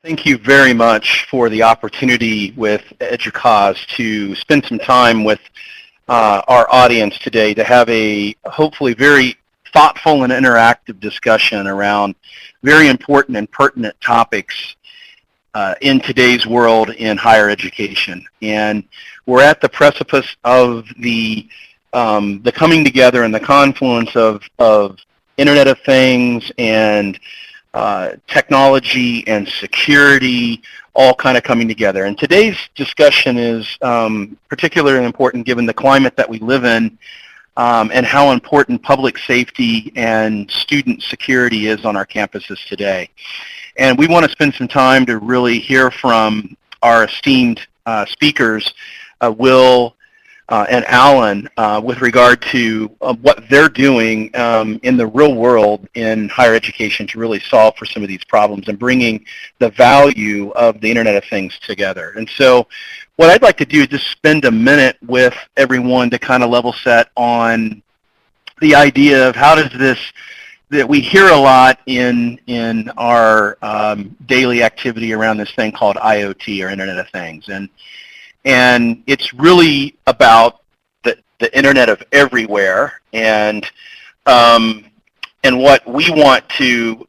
Thank you very much for the opportunity with EDUCAUSE to spend some time with our audience today to have a hopefully very thoughtful and interactive discussion around very important and pertinent topics in today's world in higher education. And we're at the precipice of the coming together and the confluence of Internet of Things and technology and security all kind of coming together. And today's discussion is particularly important given the climate that we live in and how important public safety and student security is on our campuses today. And we want to spend some time to really hear from our esteemed speakers, Will and Alan, with regard to what they're doing in the real world in higher education to really solve for some of these problems and bringing the value of the Internet of Things together. And so what I'd like to do is just spend a minute with everyone to kind of level set on the idea of how does this, that we hear a lot in our daily activity around this thing called IoT, or Internet of Things. And it's really about the Internet of everywhere. And what we want to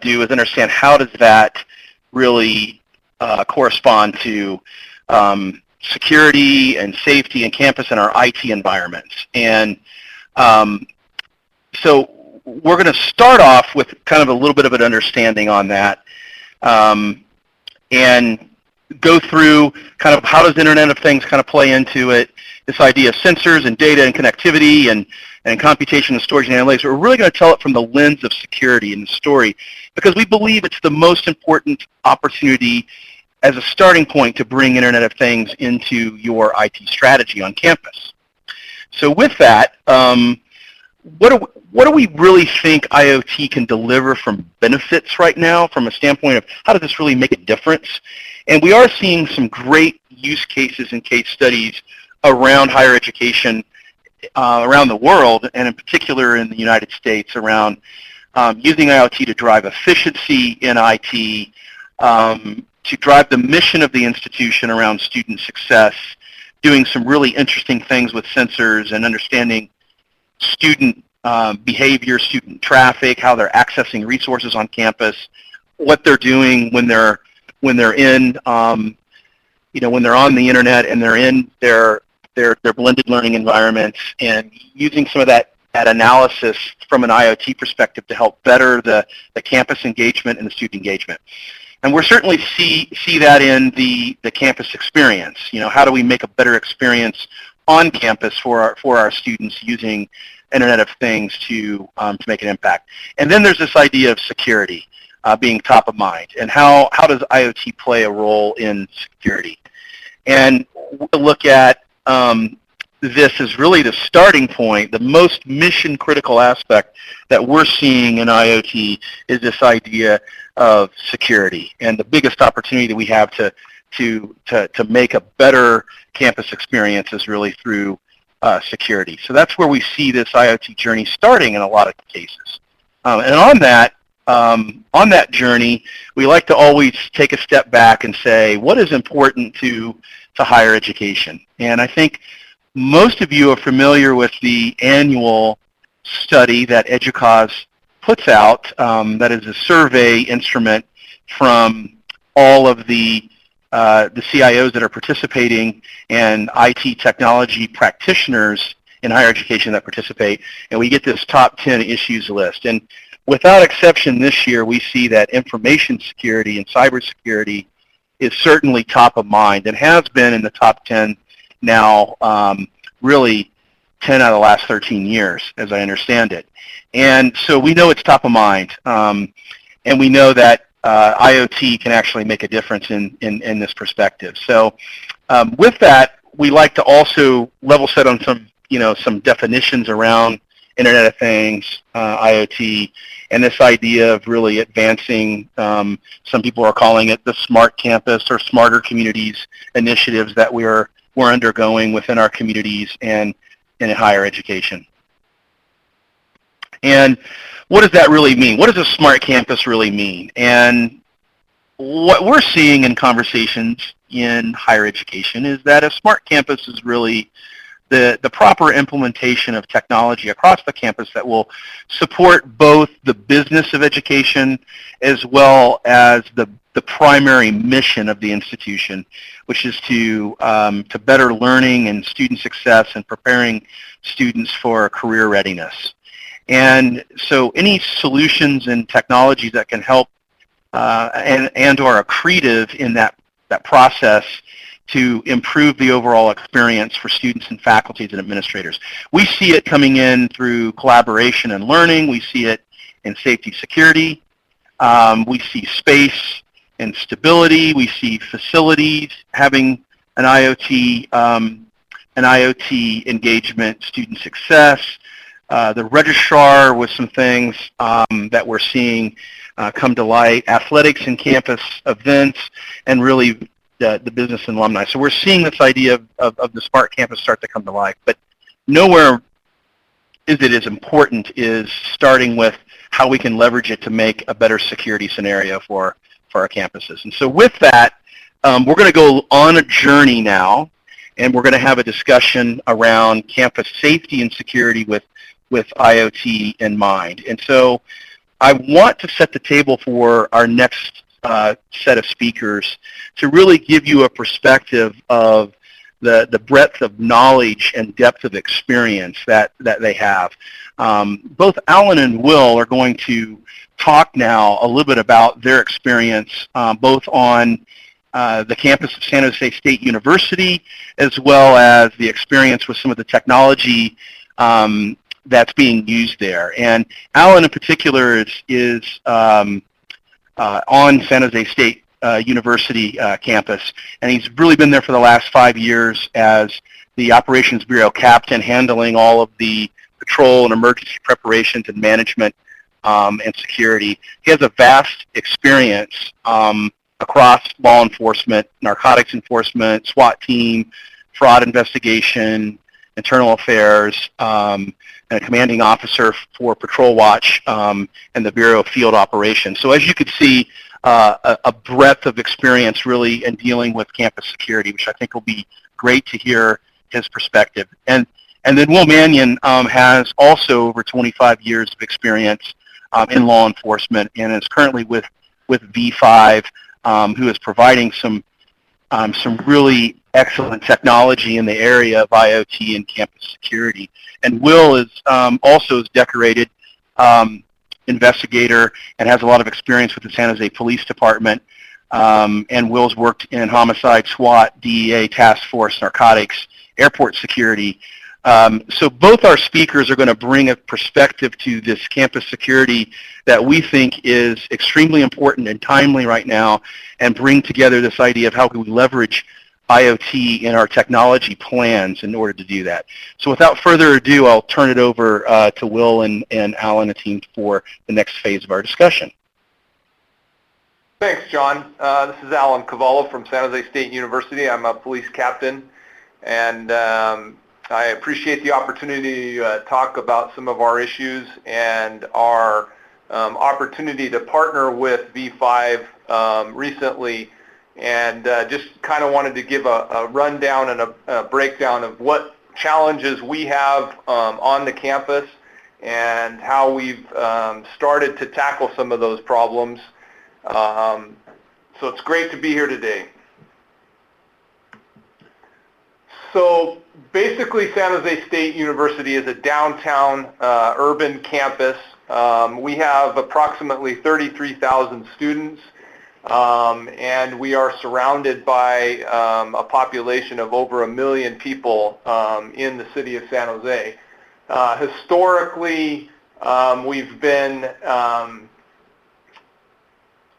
do is understand how does that really correspond to security and safety and campus and our IT environments. And so we're going to start off with kind of a little bit of an understanding on that and go through kind of how does Internet of Things kind of play into it, this idea of sensors and data and connectivity and computation and storage and analytics. We're really going to tell it from the lens of security in the story because we believe it's the most important opportunity as a starting point to bring Internet of Things into your IT strategy on campus. So with that, what do we really think IoT can deliver from benefits right now from a standpoint of how does this really make a difference? And we are seeing some great use cases and case studies around higher education around the world, and in particular in the United States, around using IoT to drive efficiency in IT, to drive the mission of the institution around student success, doing some really interesting things with sensors and understanding student behavior, student traffic, how they're accessing resources on campus, what they're doing when they're in, when they're on the internet and they're in their blended learning environments, and using some of that analysis from an IoT perspective to help better the campus engagement and the student engagement. And we're certainly see that in the campus experience. How do we make a better experience on campus for our students using Internet of Things to make an impact? And then there's this idea of security being top of mind, and how does IoT play a role in security? And we'll look at this as really the starting point. The most mission critical aspect that we're seeing in IoT is this idea of security, and the biggest opportunity that we have to make a better campus experience is really through security. So that's where we see this IoT journey starting in a lot of cases. And on that journey, we like to always take a step back and say, what is important to higher education? And I think most of you are familiar with the annual study that EDUCAUSE puts out. That is a survey instrument from all of the CIOs that are participating and IT technology practitioners in higher education that participate, and we get this top 10 issues list. And without exception this year, we see that information security and cybersecurity is certainly top of mind and has been in the top 10 now, really 10 out of the last 13 years, as I understand it. And so we know it's top of mind, and we know that IoT can actually make a difference in this perspective. So with that, we like to also level set on some definitions around Internet of Things, IoT, and this idea of really advancing, some people are calling it the smart campus or smarter communities initiatives that we're undergoing within our communities and in higher education. And what does that really mean? What does a smart campus really mean? And what we're seeing in conversations in higher education is that a smart campus is really the proper implementation of technology across the campus that will support both the business of education as well as the primary mission of the institution, which is to better learning and student success and preparing students for career readiness. And so any solutions and technologies that can help and are accretive in that process to improve the overall experience for students and faculties and administrators. We see it coming in through collaboration and learning. We see it in safety security. We see space and stability. We see facilities having an IoT engagement, student success. The registrar with some things that we're seeing come to light, athletics and campus events, and really the business and alumni. So we're seeing this idea of the smart campus start to come to life, but nowhere is it as important is starting with how we can leverage it to make a better security scenario for our campuses. And so with that, we're going to go on a journey now, and we're going to have a discussion around campus safety and security with IoT in mind. And so I want to set the table for our next set of speakers to really give you a perspective of the breadth of knowledge and depth of experience that they have. Both Alan and Will are going to talk now a little bit about their experience both on the campus of San Jose State University, as well as the experience with some of the technology that's being used there. And Alan in particular is on San Jose State University campus, and he's really been there for the last 5 years as the Operations Bureau captain, handling all of the patrol and emergency preparations and management and security. He has a vast experience across law enforcement, narcotics enforcement, SWAT team, fraud investigation, internal affairs, and a commanding officer for Patrol Watch and the Bureau of Field Operations. So as you could see, a breadth of experience really in dealing with campus security, which I think will be great to hear his perspective. And then Will Mannion has also over 25 years of experience in law enforcement and is currently with V5, who is providing some really excellent technology in the area of IoT and campus security. And Will is also a decorated investigator and has a lot of experience with the San Jose Police Department. And Will's worked in homicide, SWAT, DEA, task force, narcotics, airport security. So both our speakers are going to bring a perspective to this campus security that we think is extremely important and timely right now, and bring together this idea of how can we leverage IoT in our technology plans in order to do that. So without further ado, I'll turn it over to Will and Alan and team for the next phase of our discussion. Thanks, John. This is Alan Cavallo from San Jose State University. I'm a police captain, and I appreciate the opportunity to talk about some of our issues and our opportunity to partner with V5 recently, and just kind of wanted to give a rundown and a breakdown of what challenges we have on the campus and how we've started to tackle some of those problems. So it's great to be here today. So basically, San Jose State University is a downtown urban campus. We have approximately 33,000 students, and we are surrounded by a population of over 1 million people in the city of San Jose. Historically,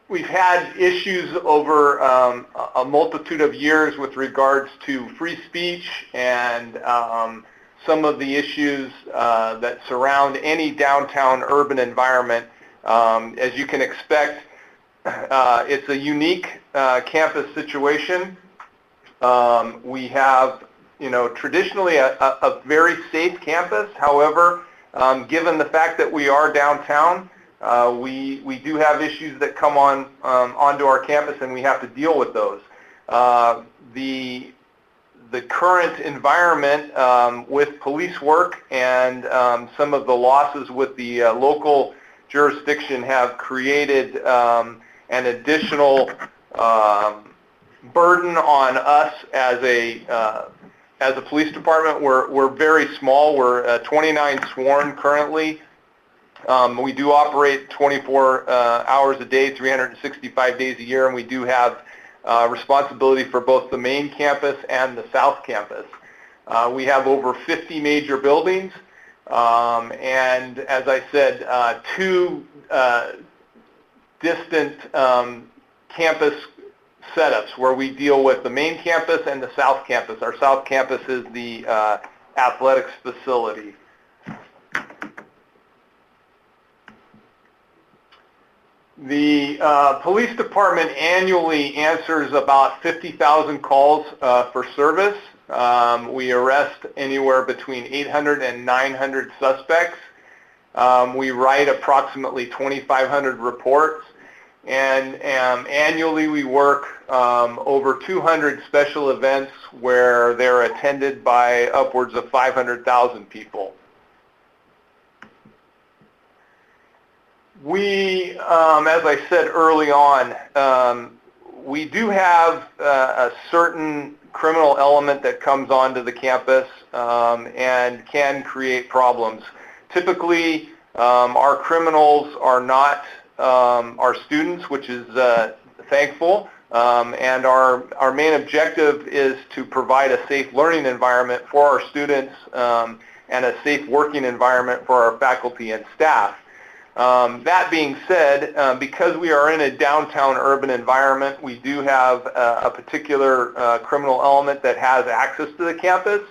we've had issues over a multitude of years with regards to free speech and some of the issues that surround any downtown urban environment. As you can expect, it's a unique campus situation. We have, traditionally a very safe campus. However, given the fact that we are downtown, We do have issues that come onto our campus, and we have to deal with those. The current environment with police work and some of the losses with the local jurisdiction have created an additional burden on us as a police department. We're very small. We're 29 sworn currently. We do operate 24 hours a day, 365 days a year, and we do have responsibility for both the main campus and the south campus. We have over 50 major buildings, and as I said, two distant campus setups where we deal with the main campus and the south campus. Our south campus is the athletics facility. The police department annually answers about 50,000 calls for service. We arrest anywhere between 800 and 900 suspects. We write approximately 2,500 reports, and annually we work over 200 special events where they're attended by upwards of 500,000 people. We, as I said early on, we do have a certain criminal element that comes onto the campus and can create problems. Typically, our criminals are not our students, which is thankful, and our main objective is to provide a safe learning environment for our students and a safe working environment for our faculty and staff. That being said, because we are in a downtown urban environment, we do have a particular criminal element that has access to the campus.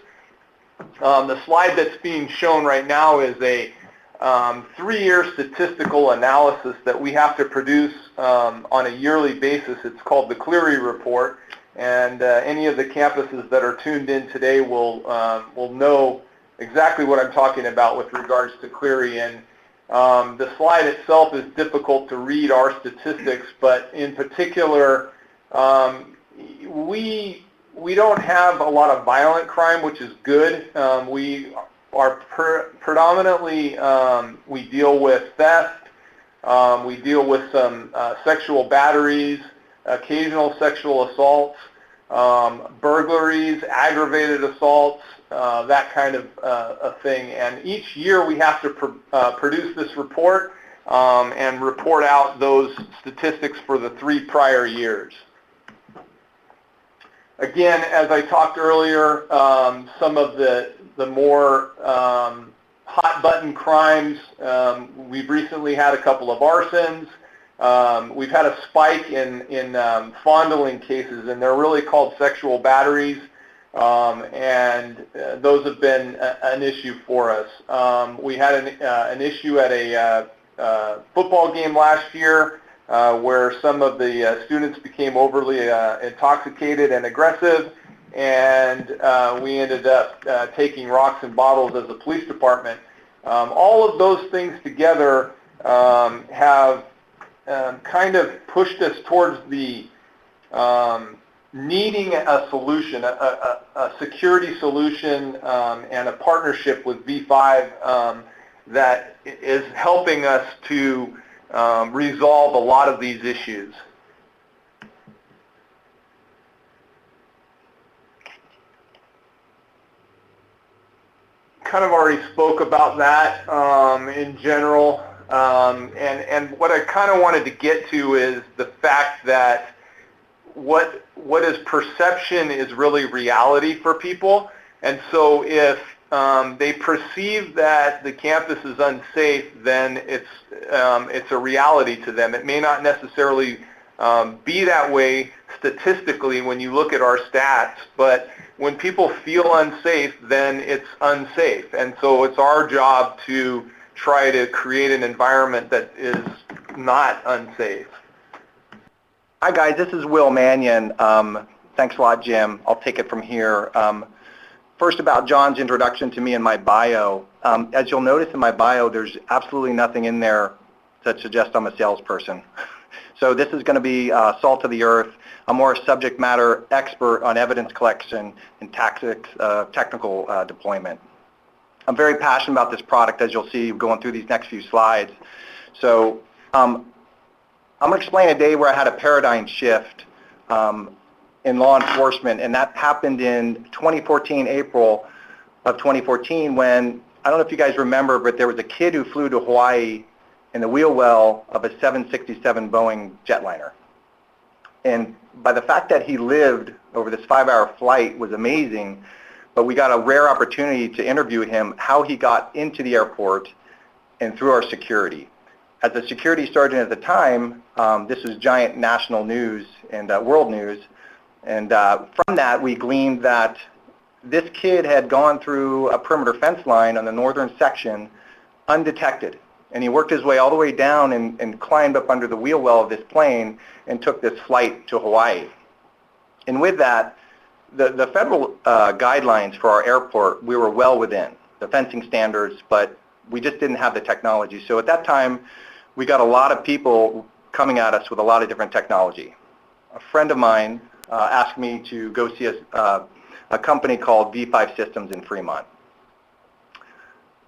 The slide that's being shown right now is a 3-year statistical analysis that we have to produce on a yearly basis. It's called the Cleary Report, and any of the campuses that are tuned in today will know exactly what I'm talking about with regards to Cleary. And the slide itself is difficult to read our statistics, but in particular, we don't have a lot of violent crime, which is good. We are predominantly, we deal with theft, we deal with some sexual batteries, occasional sexual assaults, burglaries, aggravated assaults, that kind of thing. And each year we have to produce this report and report out those statistics for the 3 prior years. Again, as I talked earlier, some of the more hot button crimes, we've recently had a couple of arsons. We've had a spike in fondling cases, and they're really called sexual batteries, and those have been an issue for us. We had an issue at a football game last year where some of the students became overly intoxicated and aggressive, and we ended up taking rocks and bottles as a police department. All of those things together have kind of pushed us towards the needing a solution, a security solution, and a partnership with V5 that is helping us to resolve a lot of these issues. Kind of already spoke about that in general, and what I kind of wanted to get to is the fact that what is perception is really reality for people. And so if they perceive that the campus is unsafe, then it's a reality to them. It may not necessarily be that way statistically when you look at our stats, but when people feel unsafe, then it's unsafe. And so it's our job to try to create an environment that is not unsafe. Hi guys, this is Will Mannion. Thanks a lot, Jim. I'll take it from here. First, about John's introduction to me and my bio. As you'll notice in my bio, there's absolutely nothing in there that suggests I'm a salesperson. So this is going to be salt of the earth. I'm more a subject matter expert on evidence collection and tactics, technical deployment. I'm very passionate about this product, as you'll see going through these next few slides. So I'm going to explain a day where I had a paradigm shift in law enforcement, and that happened in 2014, April of 2014, when, I don't know if you guys remember, but there was a kid who flew to Hawaii in the wheel well of a 767 Boeing jetliner. And by the fact that he lived over this 5-hour flight was amazing, but we got a rare opportunity to interview him, how he got into the airport and through our security. As a security sergeant at the time, this was giant national news and world news, and from that we gleaned that this kid had gone through a perimeter fence line on the northern section undetected. And he worked his way all the way down and climbed up under the wheel well of this plane and took this flight to Hawaii. And with that, the federal guidelines for our airport, we were well within the fencing standards, but we just didn't have the technology. So at that time, we got a lot of people coming at us with a lot of different technology. A friend of mine asked me to go see a company called V5 Systems in Fremont.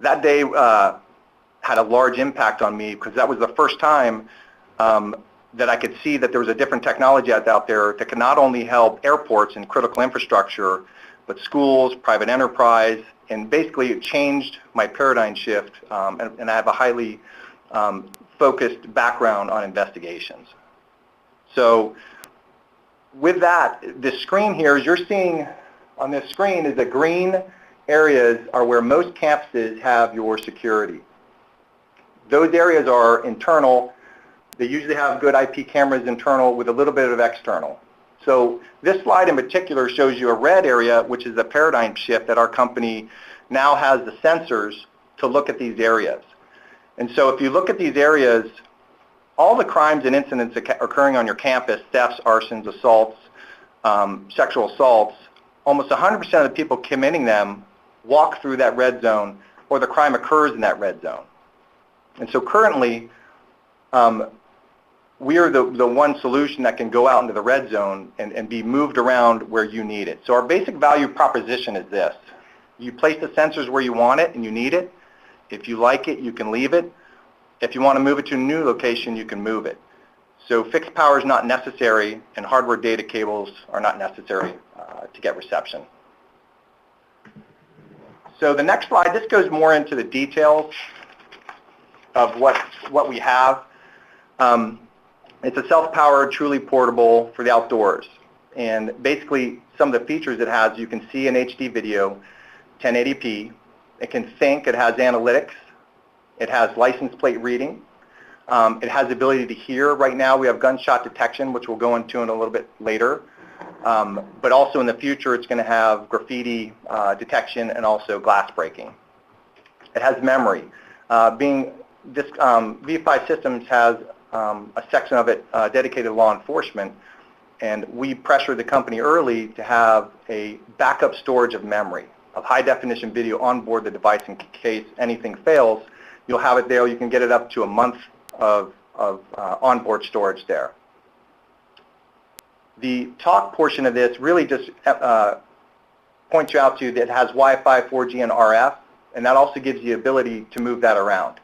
That day, had a large impact on me because that was the first time that I could see that there was a different technology out there that could not only help airports and critical infrastructure, but schools, private enterprise, and basically it changed my paradigm shift, and I have a highly focused background on investigations. So with that, the screen here, as you're seeing on this screen, is the green areas are where most campuses have your security. Those areas are internal. They usually have good IP cameras internal with a little bit of external. So this slide in particular shows you a red area, which is the paradigm shift that our company now has the sensors to look at these areas. And so if you look at these areas, all the crimes and incidents occurring on your campus, thefts, arsons, assaults, sexual assaults, almost 100% of the people committing them walk through that red zone, or the crime occurs in that red zone. And so currently, we are the one solution that can go out into the red zone and be moved around where you need it. So our basic value proposition is this. You place the sensors where you want it and you need it. If you like it, you can leave it. If you want to move it to a new location, you can move it. So fixed power is not necessary, and hardware data cables are not necessary to get reception. So the next slide, this goes more into the details of what we have. It's a self-powered, truly portable for the outdoors. And basically, some of the features it has, you can see in HD video, 1080p. It can think, it has analytics. It has license plate reading. It has the ability to hear. Right now, we have gunshot detection, which we'll go into in a little bit later. But also in the future, it's going to have graffiti detection and also glass breaking. It has memory. This V5 Systems has a section of it dedicated to law enforcement, and we pressured the company early to have a backup storage of memory, of high-definition video on board the device in case anything fails. You'll have it there. You can get it up to a month of onboard storage there. The talk portion of this really just points you out to that it has Wi-Fi, 4G, and RF, and that also gives you the ability to move that around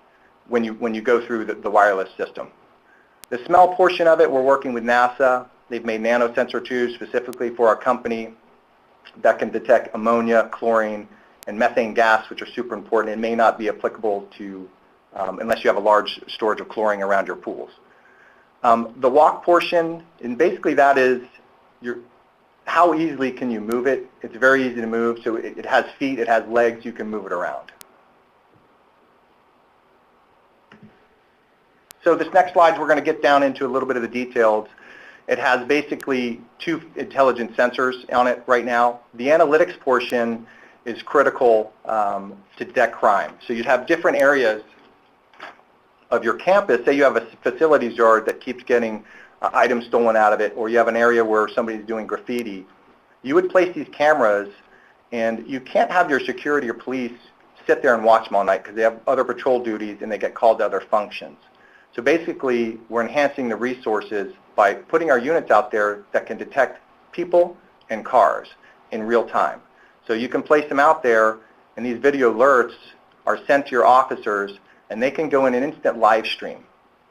when you go through the wireless system. The smell portion of it, we're working with NASA. They've made nanosensor tubes specifically for our company that can detect ammonia, chlorine, and methane gas, which are super important. It may not be applicable to unless you have a large storage of chlorine around your pools. The walk portion, and basically that is how easily can you move it? It's very easy to move, so it has feet, it has legs, you can move it around. So this next slide, we're going to get down into a little bit of the details. It has basically 2 intelligent sensors on it right now. The analytics portion is critical to detect crime. So you'd have different areas of your campus. Say you have a facilities yard that keeps getting items stolen out of it, or you have an area where somebody's doing graffiti. You would place these cameras, and you can't have your security or police sit there and watch them all night because they have other patrol duties and they get called to other functions. So basically, we're enhancing the resources by putting our units out there that can detect people and cars in real time. So you can place them out there, and these video alerts are sent to your officers, and they can go in an instant live stream,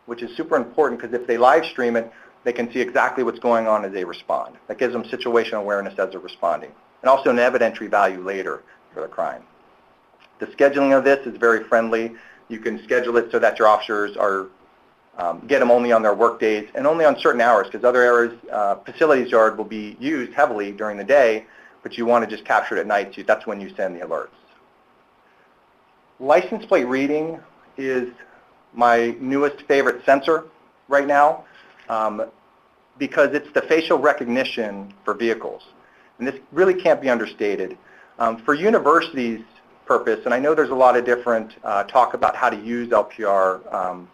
which is super important because if they live stream it, they can see exactly what's going on as they respond. That gives them situational awareness as they're responding, and also an evidentiary value later for the crime. The scheduling of this is very friendly. You can schedule it so that your officers are get them only on their work days and only on certain hours, because other areas, facilities yard will be used heavily during the day, but you want to just capture it at night, so that's when you send the alerts. License plate reading is my newest favorite sensor right now because it's the facial recognition for vehicles. And this really can't be understated. For universities' purpose, and I know there's a lot of different talk about how to use LPR,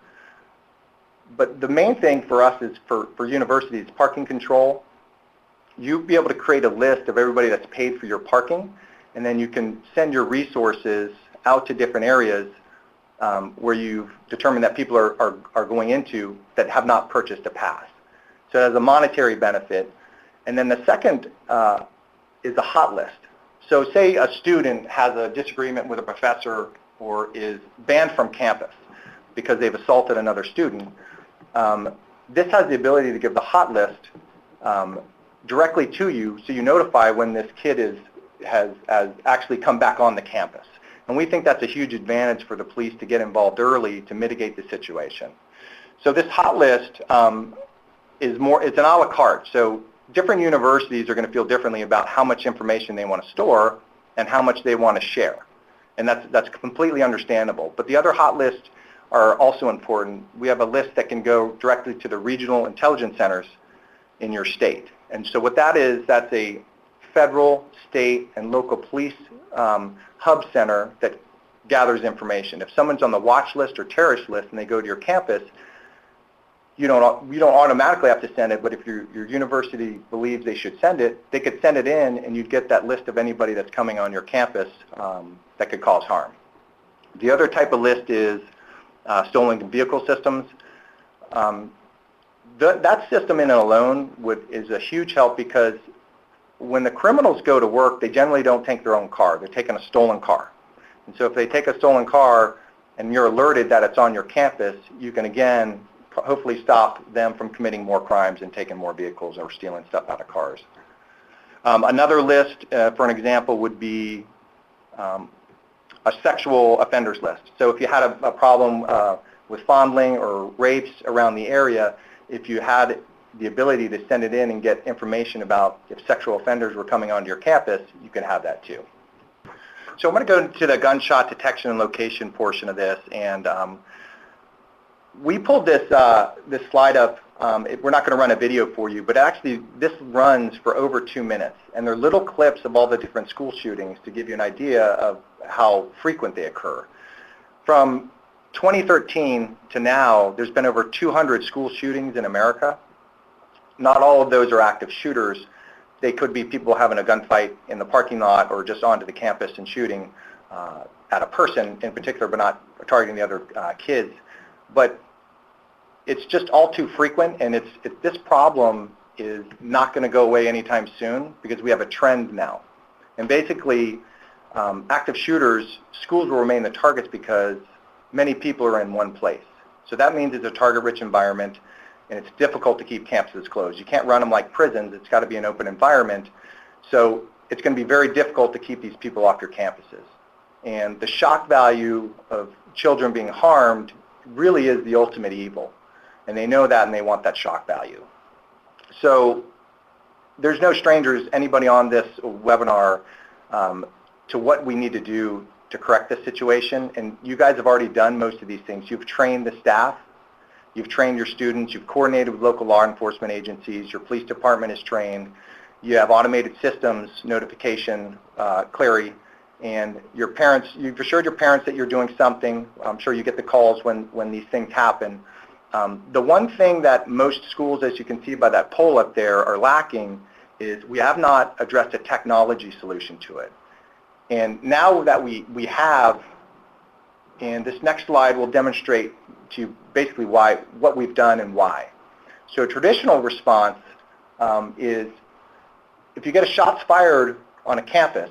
but the main thing for us is for universities, parking control. You'll be able to create a list of everybody that's paid for your parking, and then you can send your resources out to different areas where you've determined that people are going into that have not purchased a pass. So it has a monetary benefit. And then the second is a hot list. So say a student has a disagreement with a professor or is banned from campus because they've assaulted another student. This has the ability to give the hot list directly to you, so you notify when this kid has actually come back on the campus. And we think that's a huge advantage for the police to get involved early to mitigate the situation. So this hot list it's an a la carte. So different universities are going to feel differently about how much information they want to store and how much they want to share. And that's completely understandable. But the other hot lists are also important. We have a list that can go directly to the regional intelligence centers in your state. And so what that is, that's a federal, state, and local police hub center that gathers information. If someone's on the watch list or terrorist list and they go to your campus, you don't automatically have to send it, but if your university believes they should send it, they could send it in and you'd get that list of anybody that's coming on your campus that could cause harm. The other type of list is stolen vehicle systems. That system in and alone is a huge help because when the criminals go to work, they generally don't take their own car. They're taking a stolen car. And so if they take a stolen car and you're alerted that it's on your campus, you can again hopefully stop them from committing more crimes and taking more vehicles or stealing stuff out of cars. Another list, for an example, would be a sexual offenders list. So if you had a problem with fondling or rapes around the area, if you had the ability to send it in and get information about if sexual offenders were coming onto your campus, you can have that too. So I'm going to go to the gunshot detection and location portion of this, and we pulled this slide up. We're not going to run a video for you, but actually this runs for over 2 minutes, and they're little clips of all the different school shootings to give you an idea of how frequent they occur. From 2013 to now, there's been over 200 school shootings in America. Not all of those are active shooters. They could be people having a gunfight in the parking lot or just onto the campus and shooting at a person in particular, but not targeting the other kids. But it's just all too frequent, and this problem is not going to go away anytime soon because we have a trend now. And basically, active shooters, schools will remain the targets because many people are in one place. So that means it's a target-rich environment, and it's difficult to keep campuses closed. You can't run them like prisons. It's got to be an open environment. So it's going to be very difficult to keep these people off your campuses. And the shock value of children being harmed really is the ultimate evil. And they know that, and they want that shock value. So there's no strangers, anybody on this webinar, to what we need to do to correct this situation. And you guys have already done most of these things. You've trained the staff. You've trained your students. You've coordinated with local law enforcement agencies. Your police department is trained. You have automated systems, notification, Clary, and your parents, you've assured your parents that you're doing something. I'm sure you get the calls when these things happen. The one thing that most schools, as you can see by that poll up there, are lacking is we have not addressed a technology solution to it. And now that we have And this next slide will demonstrate to you basically what we've done and why. So a traditional response is if you get a shots fired on a campus,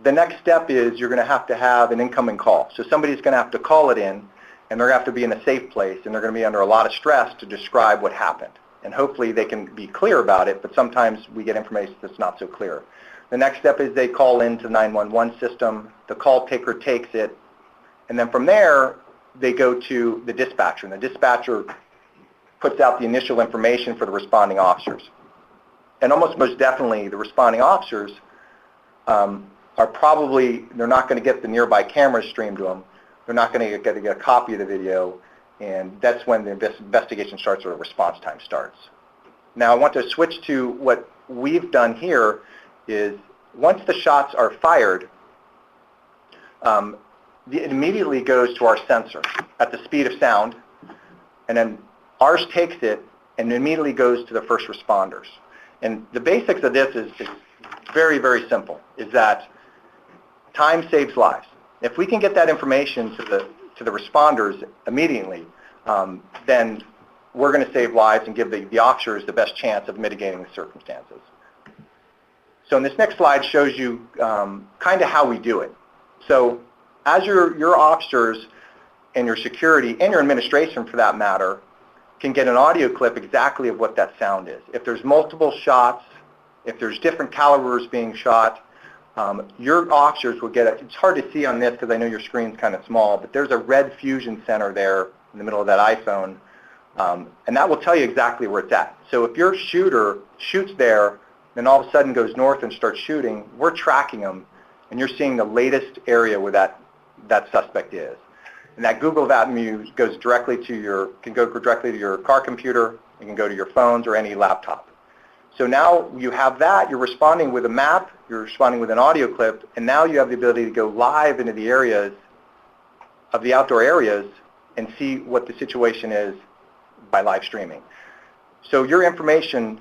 the next step is you're going to have an incoming call. So somebody's going to have to call it in, and they're going to have to be in a safe place, and they're going to be under a lot of stress to describe what happened. And hopefully they can be clear about it, but sometimes we get information that's not so clear. The next step is they call into the 911 system, the call taker takes it, and then from there they go to the dispatcher, and the dispatcher puts out the initial information for the responding officers. And almost most definitely the responding officers they're not going to get the nearby cameras streamed to them. They're not going to get a copy of the video, and that's when the investigation starts or the response time starts. Now I want to switch to what we've done here is once the shots are fired, it immediately goes to our sensor at the speed of sound, and then ours takes it and immediately goes to the first responders. And the basics of this is very, very simple, is that time saves lives. If we can get that information to the responders immediately, then we're going to save lives and give the officers the best chance of mitigating the circumstances. So in this next slide shows you kind of how we do it. So as your officers and your security and your administration for that matter can get an audio clip exactly of what that sound is. If there's multiple shots, if there's different calibers being shot, your officers will get it. It's hard to see on this because I know your screen's kind of small, but there's a red fusion center there in the middle of that iPhone, and that will tell you exactly where it's at. So if your shooter shoots there, then all of a sudden goes north and starts shooting, we're tracking them, and you're seeing the latest area where that suspect is. And that Google View goes directly can go directly to your car computer, it can go to your phones or any laptop. So now you have that, you're responding with a map, you're responding with an audio clip, and now you have the ability to go live into the areas of the outdoor areas and see what the situation is by live streaming. So your information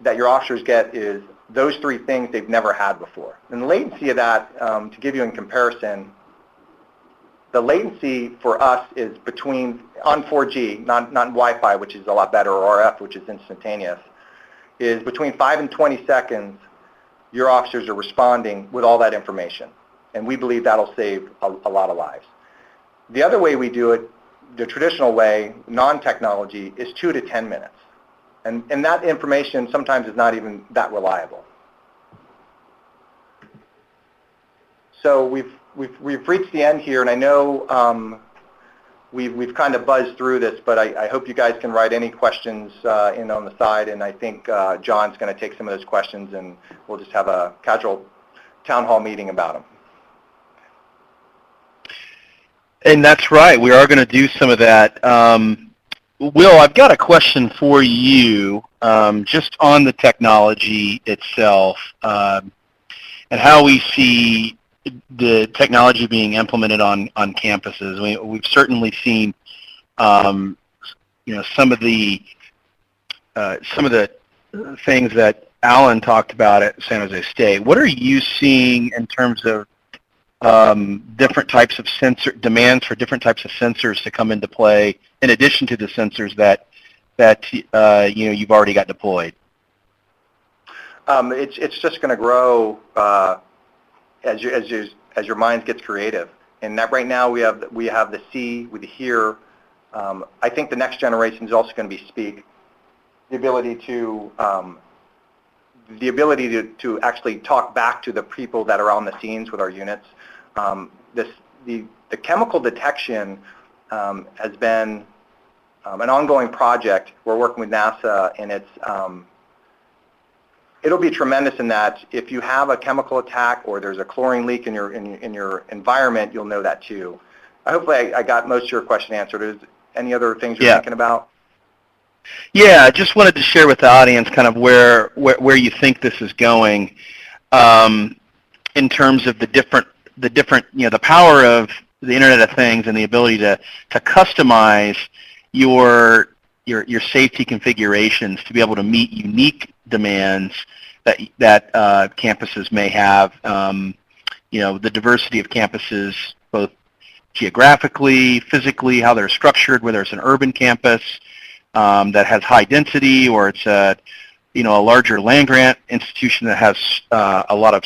that your officers get is those three things they've never had before. And the latency of that, to give you in comparison, the latency for us is on 4G, not Wi-Fi, which is a lot better, or RF, which is instantaneous, is between 5 and 20 seconds, your officers are responding with all that information. And we believe that'll save a lot of lives. The other way we do it, the traditional way, non-technology, is 2 to 10 minutes. And that information sometimes is not even that reliable. So we've reached the end here, and I know we've kind of buzzed through this, but I hope you guys can write any questions in on the side, and I think John's going to take some of those questions, and we'll just have a casual town hall meeting about them. And that's right. We are going to do some of that. Will, I've got a question for you just on the technology itself and how we see the technology being implemented on campuses. We've certainly seen, some of the things that Alan talked about at San Jose State. What are you seeing in terms of different types of demands for different types of sensors to come into play, in addition to the sensors that you've already got deployed? It's just going to grow as your mind gets creative. And that right now we have the see, with the hear. I think the next generation is also going to be speak. The ability to actually talk back to the people that are on the scenes with our units. The chemical detection has been an ongoing project. We're working with NASA, and it'll be tremendous in that if you have a chemical attack or there's a chlorine leak in your environment, you'll know that too. Hopefully I got most of your question answered. Is any other things you're thinking about? Yeah, I just wanted to share with the audience kind of where you think this is going in terms of the different, the power of the Internet of Things and the ability to customize your safety configurations to be able to meet unique demands that campuses may have. The diversity of campuses, both geographically, physically, how they're structured, whether it's an urban campus that has high density, or it's a larger land-grant institution that has a lot of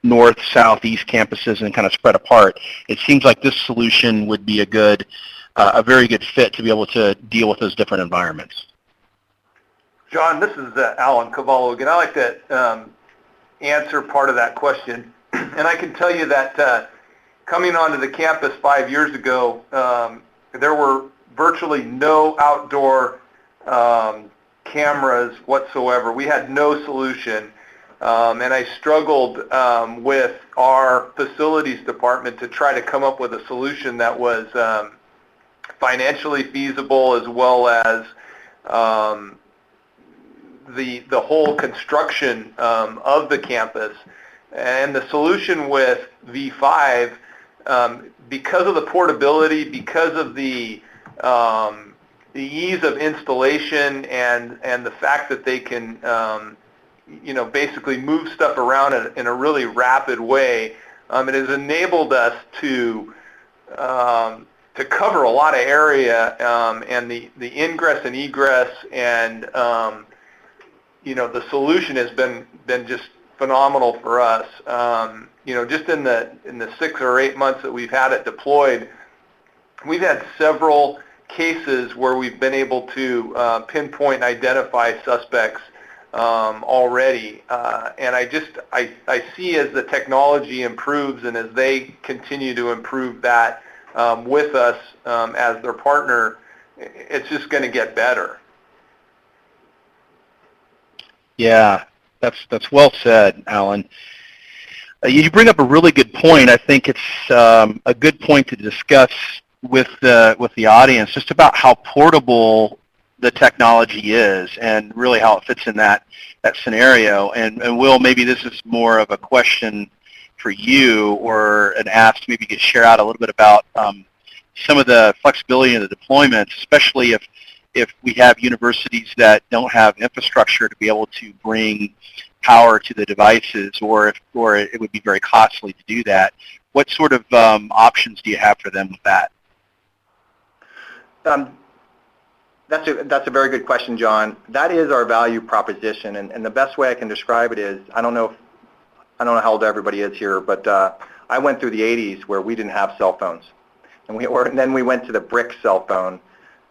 north, south, east campuses and kind of spread apart. It seems like this solution would be a very good fit to be able to deal with those different environments. John, this is Alan Cavallo again. I'd like to answer part of that question. And I can tell you that coming onto the campus 5 years ago, there were virtually no outdoor cameras whatsoever. We had no solution. And I struggled with our facilities department to try to come up with a solution that was financially feasible, as well as the whole construction of the campus. And the solution with V5, because of the portability, because of the ease of installation, and the fact that they can basically move stuff around in a really rapid way, it has enabled us to cover a lot of area, and the ingress and egress, and the solution has been just phenomenal for us. Just in the 6 or 8 months that we've had it deployed, we've had several cases where we've been able to pinpoint and identify suspects already, and I see, as the technology improves and as they continue to improve that with us as their partner, it's just going to get better. Yeah, that's well said, Alan. You bring up a really good point. I think it's a good point to discuss with the audience, just about how portable the technology is, and really how it fits in that scenario. And Will, maybe this is more of a question for you, or an ask. Maybe you could share out a little bit about some of the flexibility in the deployments, especially if we have universities that don't have infrastructure to be able to bring power to the devices, or it would be very costly to do that. What sort of options do you have for them with that? That's a very good question, John. That is our value proposition, and the best way I can describe it is, I don't know how old everybody is here, but I went through the 80s where we didn't have cell phones, and then we went to the brick cell phone,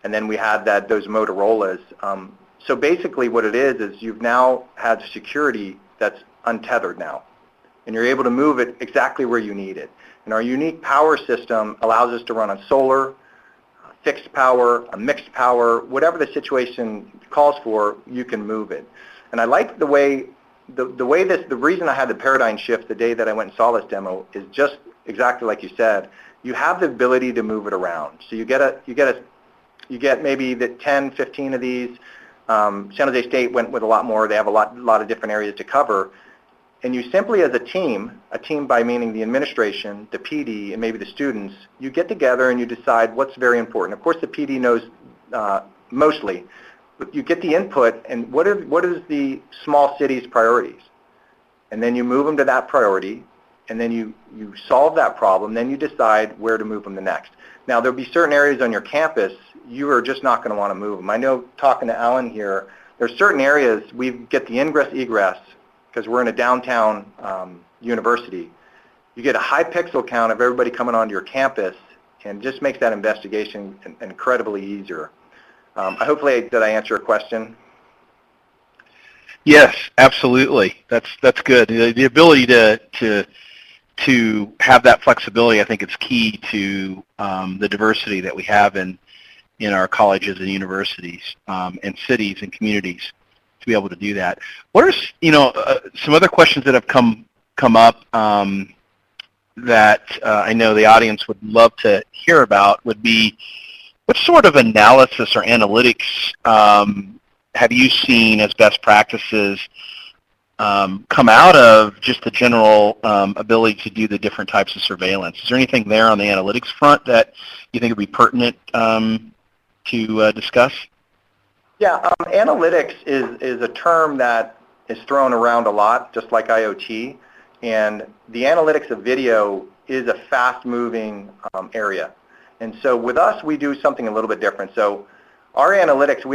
and then we had those Motorola's. So basically what it is you've now had security that's untethered now, and you're able to move it exactly where you need it. And our unique power system allows us to run on solar, fixed power, a mixed power, whatever the situation calls for, you can move it. And I like the reason I had the paradigm shift the day that I went and saw this demo is just exactly like you said. You have the ability to move it around. So you get maybe the 10, 15 of these. San Jose State went with a lot more. They have a lot of different areas to cover. And you simply, as a team by meaning the administration, the PD, and maybe the students, you get together and you decide what's very important. Of course, the PD knows mostly. But you get the input, and what is the small city's priorities? And then you move them to that priority, and then you solve that problem. Then you decide where to move them the next. Now, there'll be certain areas on your campus you are just not going to want to move them. I know, talking to Alan here, there's certain areas we get the ingress egress, because we're in a downtown university. You get a high pixel count of everybody coming onto your campus, and just makes that investigation incredibly easier. Hopefully, did I answer your question? Yes, absolutely. That's good. The ability to have that flexibility, I think, is key to the diversity that we have in our colleges and universities, and cities and communities, to be able to do that. What are some other questions that have come up that I know the audience would love to hear about would be, what sort of analysis or analytics have you seen as best practices come out of just the general ability to do the different types of surveillance? Is there anything there on the analytics front that you think would be pertinent to discuss? Yeah, analytics is a term that is thrown around a lot, just like IoT. And the analytics of video is a fast-moving area. And so with us, we do something a little bit different. So our analytics,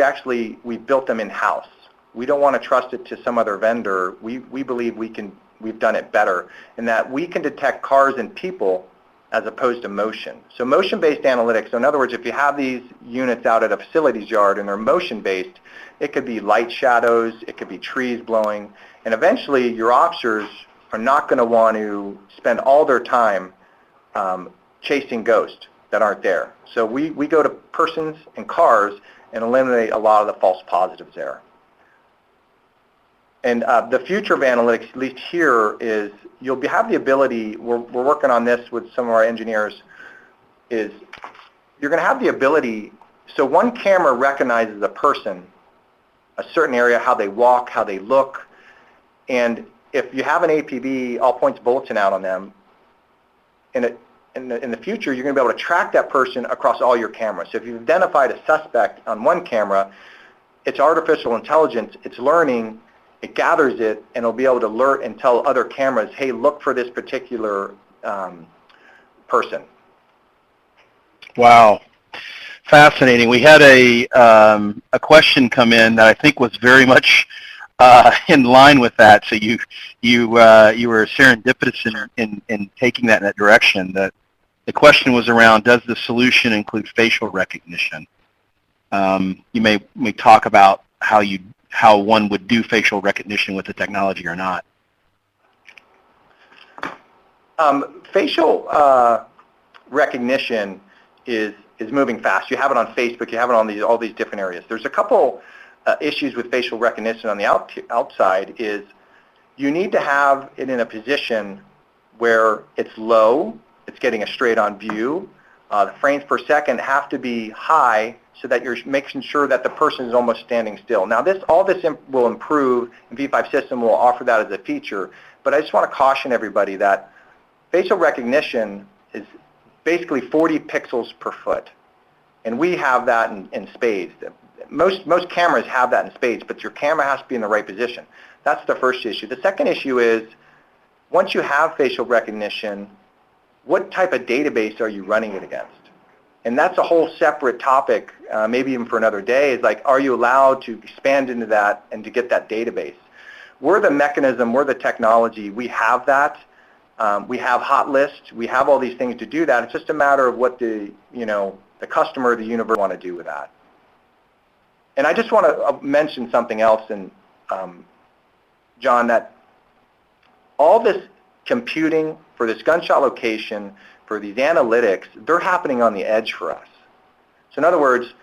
we built them in-house. We don't want to trust it to some other vendor. We believe we've done it better in that we can detect cars and people as opposed to motion. So motion-based analytics, so in other words, if you have these units out at a facilities yard and they're motion-based, it could be light shadows, it could be trees blowing, and eventually your officers are not going to want to spend all their time chasing ghosts that aren't there. So we go to persons and cars and eliminate a lot of the false positives there. And the future of analytics, at least here, is you'll have the ability, we're working on this with some of our engineers, is you're going to have the ability, so one camera recognizes a person, a certain area, how they walk, how they look, and if you have an APB, all points bulletin out on them, in the future, you're going to be able to track that person across all your cameras. So if you've identified a suspect on one camera, it's artificial intelligence, it's learning, it gathers it, and it'll be able to alert and tell other cameras, hey, look for this particular person. Wow. Fascinating. We had a question come in that I think was very much in line with that. So you were serendipitous in taking that in that direction. The question was around, does the solution include facial recognition? You may talk about how one would do facial recognition with the technology or not. Facial recognition is moving fast. You have it on Facebook. You have it on all these different areas. There's a couple issues with facial recognition on the outside is you need to have it in a position where it's low, it's getting a straight-on view. The frames per second have to be high so that you're making sure that the person is almost standing still. Now, all this will improve, and V5 system will offer that as a feature, but I just want to caution everybody that facial recognition is basically 40 pixels per foot, and we have that in spades. Most cameras have that in spades, but your camera has to be in the right position. That's the first issue. The second issue is, once you have facial recognition, what type of database are you running it against? And that's a whole separate topic, maybe even for another day, is like, are you allowed to expand into that and to get that database? We're the mechanism, we're the technology, we have that. We have hot lists, we have all these things to do that. It's just a matter of what the customer, the universe want to do with that. And I just want to mention something else, and John, that all this computing for this gunshot location, for these analytics, they're happening on the edge for us. So in other words,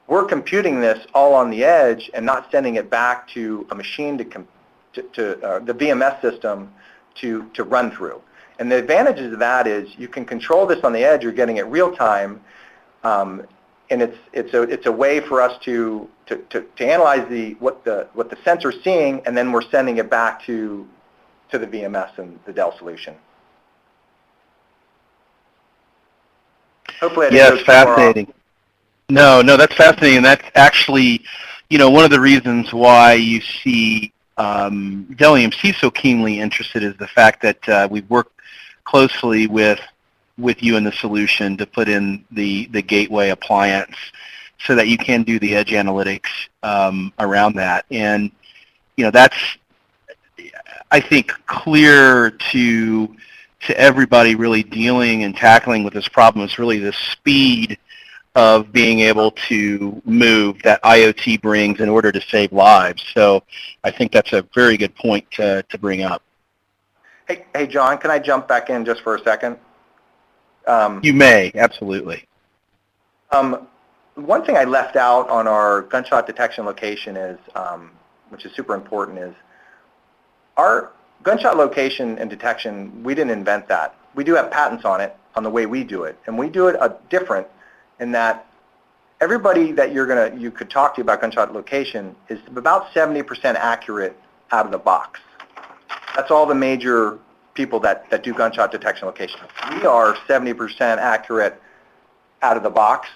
we're computing this all on the edge and not sending it back to a machine the VMS system to run through. And the advantages of that is you can control this on the edge, you're getting it real time, and it's a way for us to analyze what the sensor's seeing, and then we're sending it back to the VMS and the Dell solution. Hopefully I didn't go too far off. Fascinating. No, that's fascinating, and that's actually, one of the reasons why you see Dell EMC so keenly interested is the fact that we've worked closely with you in the solution to put in the gateway appliance so that you can do the edge analytics around that. And, that's, I think, clear to everybody really dealing and tackling with this problem is really the speed of being able to move that IoT brings in order to save lives. So I think that's a very good point to bring up. Hey, John, can I jump back in just for a second? You may, absolutely. One thing I left out on our gunshot detection location is, which is super important, is our gunshot location and detection, we didn't invent that. We do have patents on it, on the way we do it. And we do it different in that everybody that you could talk to about gunshot location is about 70% accurate out of the box. That's all the major people that do gunshot detection location. We are 70% accurate out of the box,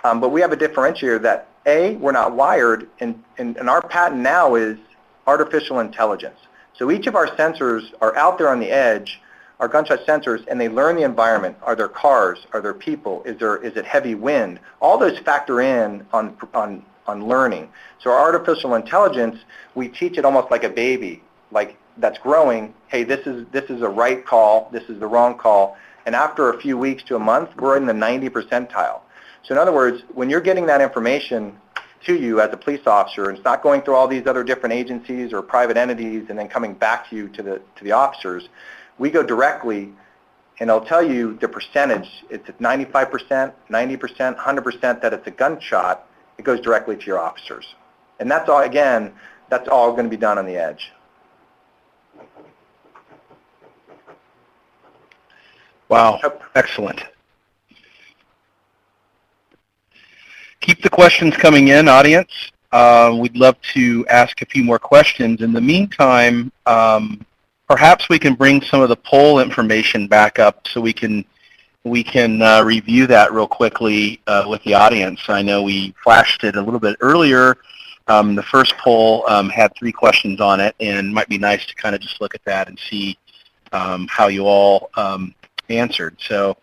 but we have a differentiator that, A, we're not wired, and our patent now is artificial intelligence. So each of our sensors are out there on the edge our gunshot sensors, and they learn the environment. Are there cars? Are there people? Is it heavy wind? All those factor in on learning. So our artificial intelligence, we teach it almost like a baby, like that's growing. Hey, this is a right call. This is the wrong call. And after a few weeks to a month, we're in the 90 percentile. So in other words, when you're getting that information to you as a police officer, and it's not going through all these other different agencies or private entities and then coming back to you to the officers, we go directly, and it'll tell you the percentage. It's at 95%, 90%, 100% that it's a gunshot. It goes directly to your officers. And that's all, again, that's all going to be done on the edge. Wow, excellent. Keep the questions coming in, audience. We'd love to ask a few more questions. In the meantime, perhaps we can bring some of the poll information back up so we can review that real quickly with the audience. I know we flashed it a little bit earlier. The first poll had 3 questions on it, and it might be nice to kind of just look at that and see how you all answered. So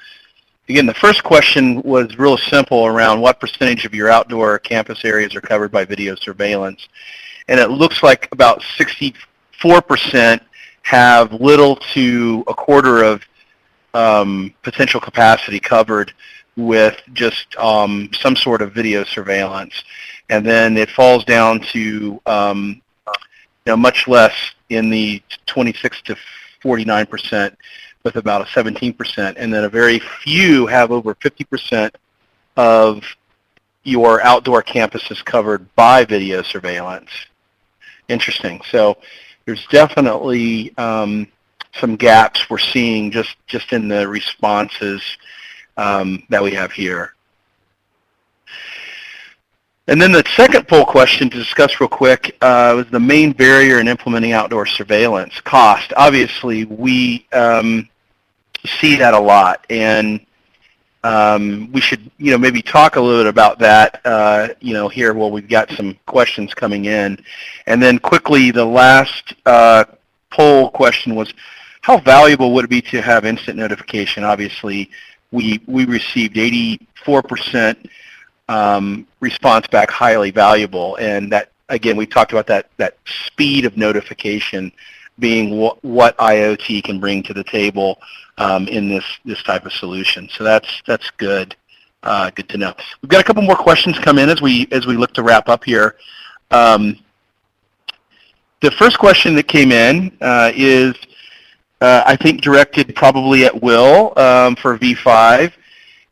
again, the first question was real simple around what percentage of your outdoor campus areas are covered by video surveillance. And it looks like about 64% have little to a quarter of potential capacity covered with just some sort of video surveillance. And then it falls down to much less in the 26 to 49%, with about a 17%, and then a very few have over 50% of your outdoor campuses covered by video surveillance. Interesting. So there's definitely some gaps we're seeing just in the responses that we have here. And then the second poll question to discuss real quick was the main barrier in implementing outdoor surveillance. Cost. Obviously, we see that a lot, and we should maybe talk a little bit about that here while we've got some questions coming in. And then quickly, the last poll question was, how valuable would it be to have instant notification? Obviously, we received 84% response back, highly valuable, and that, again, we talked about that speed of notification being what IoT can bring to the table in this type of solution. So that's good. Good to know. We've got a couple more questions come in as we look to wrap up here. The first question that came in is, I think, directed probably at Will for V5.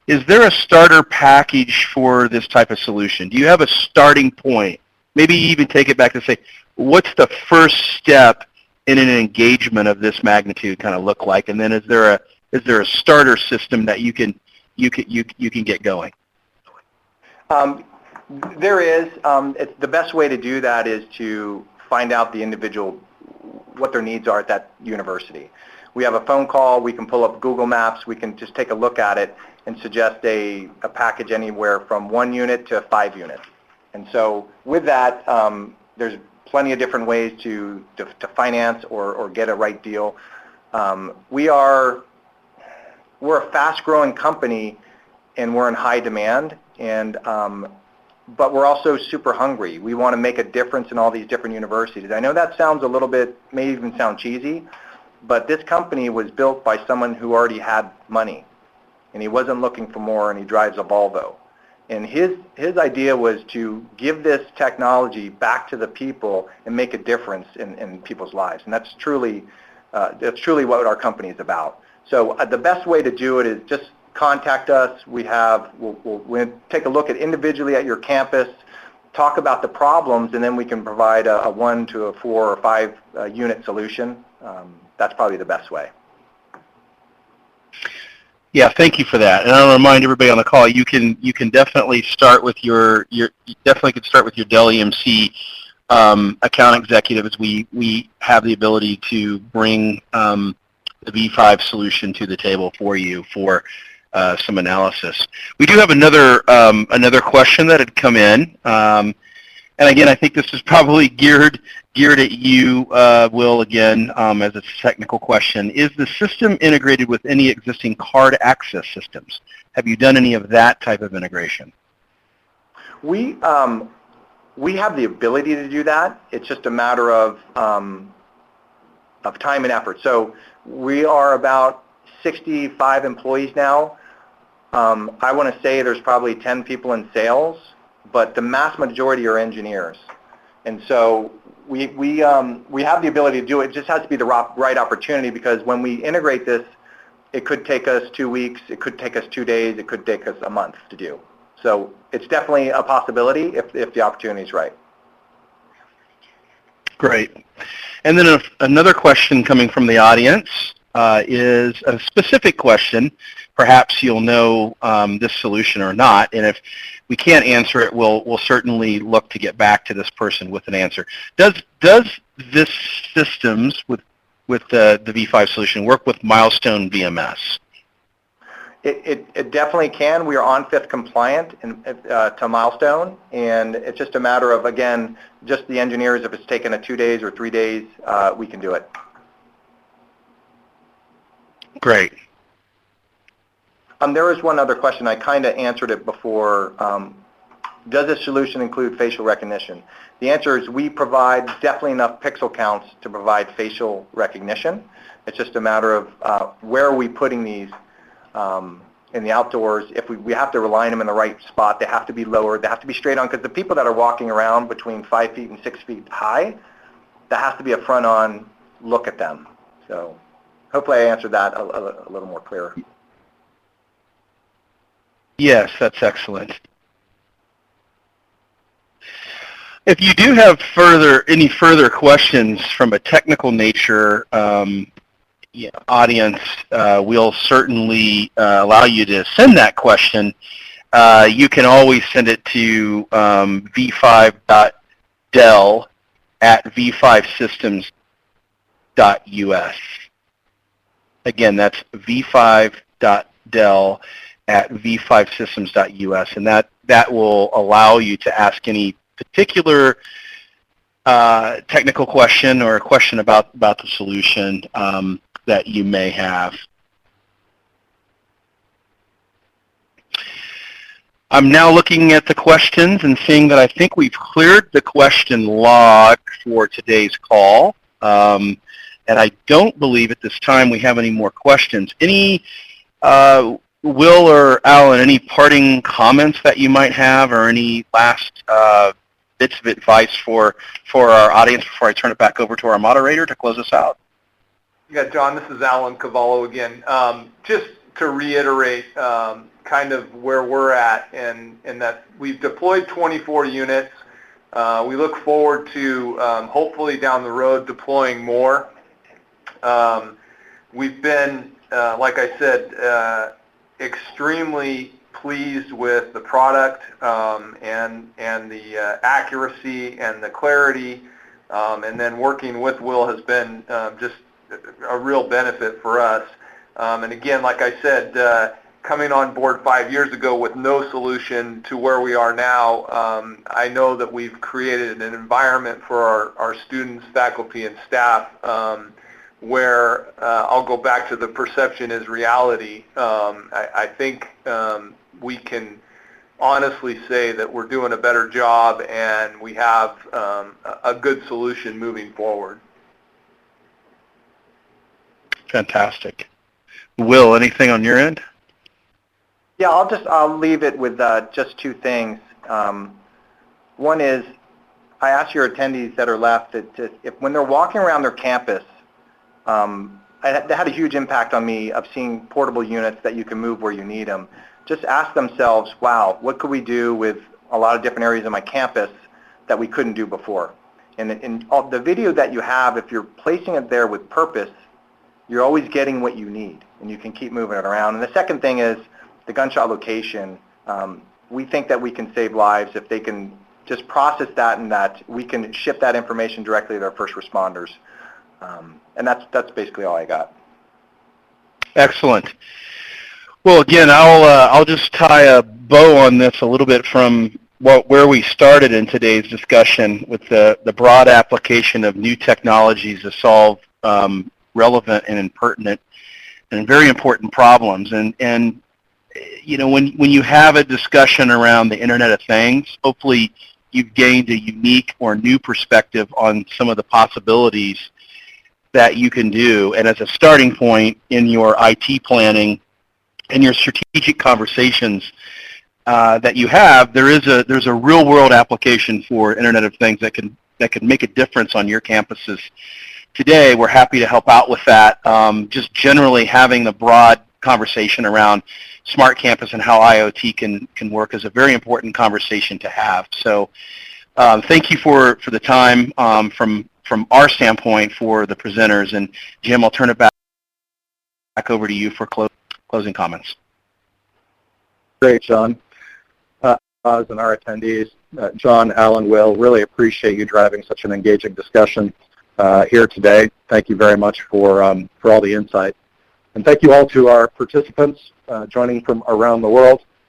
Is there a starter package for this type of solution? Do you have a starting point? Maybe even take it back to say, what's the first step in an engagement of this magnitude kind of look like? And then is there a starter system that you can get going? There is. The best way to do that is to find out the individual, what their needs are at that university. We have a phone call. We can pull up Google Maps. We can just take a look at it and suggest a package anywhere from 1 unit to 5 units. And so with that, there's plenty of different ways to finance or get a right deal. We're a fast-growing company, and we're in high demand, and but we're also super hungry. We want to make a difference in all these different universities. I know that sounds a little bit, may even sound cheesy, but this company was built by someone who already had money, and he wasn't looking for more, and he drives a Volvo. And his idea was to give this technology back to the people and make a difference in people's lives. And that's truly what our company is about. So the best way to do it is just contact us. We'll take a look at individually at your campus, talk about the problems, and then we can provide a 1 to a 4 or 5 unit solution. That's probably the best way. Yeah, thank you for that. And I'll remind everybody on the call, you can definitely start with your Dell EMC account executive, as we have the ability to bring the V5 solution to the table for you for some analysis. We do have another question that had come in. And again, I think this is probably geared geared at you, Will, again, as a technical question. Is the system integrated with any existing card access systems? Have you done any of that type of integration? We have the ability to do that. It's just a matter of time and effort. So we are about 65 employees now. I want to say there's probably 10 people in sales, but the mass majority are engineers. And so we have the ability to do it. It just has to be the right opportunity, because when we integrate this, it could take us 2 weeks, it could take us 2 days, it could take us a month to do. So it's definitely a possibility if the opportunity is right. Great. And then another question coming from the audience is a specific question. Perhaps you'll know this solution or not, and if we can't answer it, we'll certainly look to get back to this person with an answer. Does this systems with the V5 solution work with Milestone VMS? It definitely can. We are on-fifth compliant to Milestone, and it's just a matter of, again, just the engineers. If it's taken 2 days or 3 days, we can do it. Great. There is one other question. I kind of answered it before. Does this solution include facial recognition? The answer is we provide definitely enough pixel counts to provide facial recognition. It's just a matter of where are we putting these in the outdoors. If we have to align them in the right spot, they have to be lowered, they have to be straight on, because the people that are walking around between 5 feet and 6 feet high, that has to be a front-on look at them. So hopefully I answered that a little more clear. Yes, that's excellent. If you do have any further questions from a technical nature, audience, we'll certainly allow you to send that question. You can always send it to v5.dell@v5systems.us. Again, that's v5.dell@v5systems.us, and that will allow you to ask any particular technical question or a question about the solution that you may have. I'm now looking at the questions and seeing that I think we've cleared the question log for today's call, and I don't believe at this time we have any more questions. Any Will or Alan, any parting comments that you might have, or any last bits of advice for our audience before I turn it back over to our moderator to close us out? Yeah, John, this is Alan Cavallo again. Just to reiterate kind of where we're at, in that we've deployed 24 units. We look forward to hopefully down the road deploying more. We've been, like I said, extremely pleased with the product and the accuracy and the clarity, and then working with Will has been just a real benefit for us. And again, like I said, coming on board 5 years ago with no solution to where we are now, I know that we've created an environment for our students, faculty, and staff where I'll go back to the perception is reality. I think we can honestly say that we're doing a better job, and we have a good solution moving forward. Fantastic. Will, anything on your end? Yeah, I'll leave it with just two things. One is, I ask your attendees that are left that if when they're walking around their campus, that had a huge impact on me of seeing portable units that you can move where you need them. Just ask themselves, wow, what could we do with a lot of different areas of my campus that we couldn't do before? And in the video that you have, if you're placing it there with purpose, you're always getting what you need, and you can keep moving it around. And the second thing is the Gunshot location. We think that we can save lives if they can just process that, and that we can ship that information directly to our first responders. And that's basically all I got. Excellent. Well, again, I'll just tie a bow on this a little bit from where we started in today's discussion with the broad application of new technologies to solve relevant and pertinent and very important problems. And you know, when you have a discussion around the Internet of Things, hopefully you've gained a unique or new perspective on some of the possibilities that you can do. And as a starting point in your IT planning and your strategic conversations that you have, there's a real world application for Internet of Things that can make a difference on your campuses. Today, we're happy to help out with that. Just generally having the broad conversation around smart campus and how IoT can work is a very important conversation to have. So thank you for the time from our standpoint for the presenters. And Jim, I'll turn it back over to you for closing comments. Great, John. Us and our attendees, John, Alan, Will, really appreciate you driving such an engaging discussion here today. Thank you very much for all the insight. And thank you all to our participants joining from around the world.